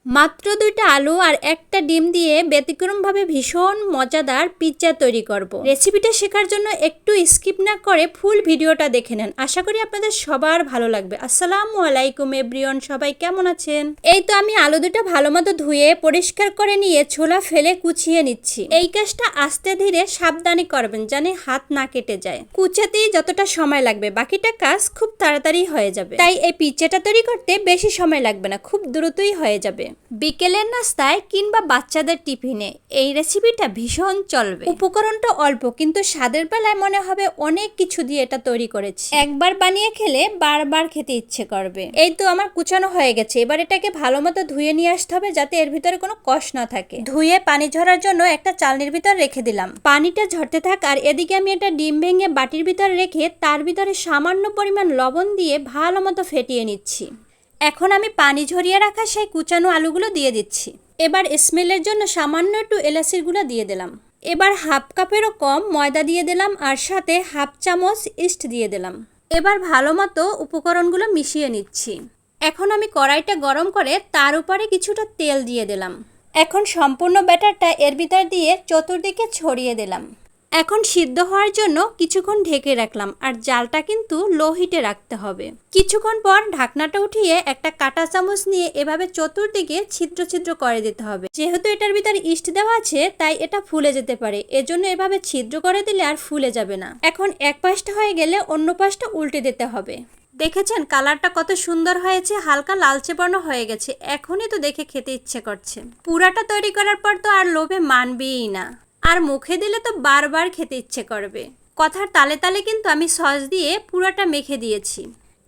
মাত্র ২টা আলু আর একটা ডিম দিয়ে ব্যতিক্রমভাবে ভীষণ মজাদার পিৎজা তৈরি করব। রেসিপিটা শেখার জন্য একটু স্কিপ না করে ফুল ভিডিওটা দেখে নেন। আশা করি আপনাদের সবার ভালো লাগবে। আসসালামু আলাইকুম এভরিওয়ান, সবাই কেমন আছেন? এই তো আমি আলু দুটো ভালো মতো ধুয়ে পরিষ্কার করে নিয়ে ছোলা ফেলে কুচিয়ে নিচ্ছি। এই কাজটা আস্তে ধীরে সাবধানে করবেন, যেন হাত না কেটে যায়। কুচাতেই যতটা সময় লাগবে, বাকিটা কাজ খুব তাড়াতাড়ি হয়ে যাবে। তাই এই পিৎজাটা তৈরি করতে বেশি সময় লাগবে না, খুব দ্রুতই হয়ে যাবে। বিকেলের নাস্তায় কিংবা বাচ্চাদের টিফিনে এই রেসিপিটা ভীষণ চলবে। উপকরণটা অল্প, কিন্তু স্বাদের বেলায় মনে হবে অনেক কিছু দিয়ে এটা তৈরি করেছি। একবার বানিয়ে খেলে বারবার খেতে ইচ্ছে করবে। এই তো আমার কুচানো হয়ে গেছে। এবার এটাকে ভালো মতো ধুয়ে নিয়ে আসতে হবে, যাতে এর ভিতরে কোনো কষ না থাকে। ধুয়ে পানি ঝরার জন্য একটা চালনির ভিতর রেখে দিলাম। পানিটা ঝরতে থাক, আর এদিকে আমি একটা ডিম ভেঙে বাটির ভিতর রেখে তার ভিতরে সামান্য পরিমাণ লবণ দিয়ে ভালো মতো ফেটিয়ে নিচ্ছি। এখন আমি পানি ঝরিয়ে রাখা সেই কুচানো আলুগুলো দিয়ে দিচ্ছি। এবার স্মেলের জন্য সামান্য একটু এলাচির গুঁড়া দিয়ে দিলাম। এবার হাফ কাপেরও কম ময়দা দিয়ে দিলাম, আর সাথে হাফ চামচ ইস্ট দিয়ে দিলাম। এবার ভালো মতো উপকরণগুলো মিশিয়ে নিচ্ছি। এখন আমি কড়াইটা গরম করে তার উপরে কিছুটা তেল দিয়ে দিলাম। এখন সম্পূর্ণ ব্যাটারটা এর ভিতর দিয়ে চতুর্দিকে ছড়িয়ে দিলাম। এখন সিদ্ধ হওয়ার জন্য কিছুক্ষণ ঢেকে রাখলাম, আর জালটা কিন্তু লো হিটে রাখতে হবে। কিছুক্ষণ পর ঢাকনাটা উঠিয়ে একটা কাঁটা চামচ নিয়ে এভাবে চতুর্দিকে ছিদ্র ছিদ্র করে দিতে হবে। যেহেতু এটার ভিতর ইস্ট দেওয়া আছে, তাই এটা ফুলে যেতে পারে, এজন্য এভাবে ছিদ্র করে দিলে আর ফুলে যাবে না। এখন এক পাশটা হয়ে গেলে অন্য পাশটা উল্টে দিতে হবে। দেখেছেন কালারটা কত সুন্দর হয়েছে, হালকা লালচে বর্ণ হয়ে গেছে। এখনই তো দেখে খেতে ইচ্ছে করছে। পুরাটা তৈরি করার পর তো আর লোভে মানবেই না, আর মুখে দিলে তো বারবার খেতে ইচ্ছে করবে। কথার তালে তালে কিন্তু আমি সস দিয়ে পুরাটা মেখে দিয়েছি।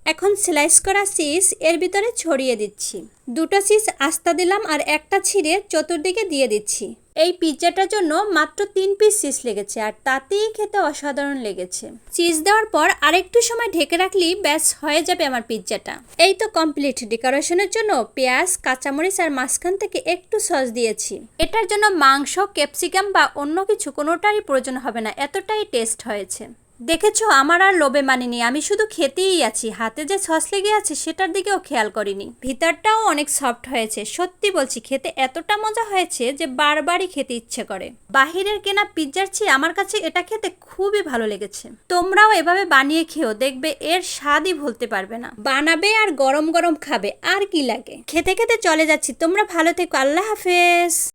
এখন স্লাইস করা চিজ এর ভিতরে ছড়িয়ে দিচ্ছি। দুটো চিজ আস্তা দিলাম, আর একটা ছিঁড়ে চতুর্দিকে দিয়ে দিচ্ছি। এই পিৎজাটার জন্য মাত্র 3 পিস চিজ লেগেছে, আর তাতেই খেতে অসাধারণ লেগেছে। চিজ দেওয়ার পর আরেকটু সময় ঢেকে রাখলেই ব্যাস হয়ে যাবে আমার পিৎজাটা। এই তো কমপ্লিট। ডেকোরেশনের জন্য পেঁয়াজ, কাঁচামরিচ আর মাঝখান থেকে একটু সস দিয়েছি। এটার জন্য মাংস, ক্যাপসিকাম বা অন্য কিছু কোনোটারই প্রয়োজন হবে না, এতটাই টেস্ট হয়েছে। দেখেছো, আমার আর লোভে মানিনি, আমি শুধু খেতেই আছি। হাতে যে সস লেগে আছে সেটার দিকেও খেয়াল করিনি। ভিতরটাও অনেক সফট হয়েছে। সত্যি বলছি, খেতে এতটা মজা হয়েছে যে বারবারই খেতে ইচ্ছে করে। বাহিরের কেনা পিৎজার চেয়ে আমার কাছে এটা খেতে খুবই ভালো লেগেছে। তোমরাও এভাবে বানিয়ে খেও, দেখবে এর স্বাদই ভুলতে পারবে না। বানাবে আর গরম গরম খাবে, আর কি লাগে। খেতে খেতে চলে যাচ্ছি। তোমরা ভালো থেকো। আল্লাহ হাফেজ।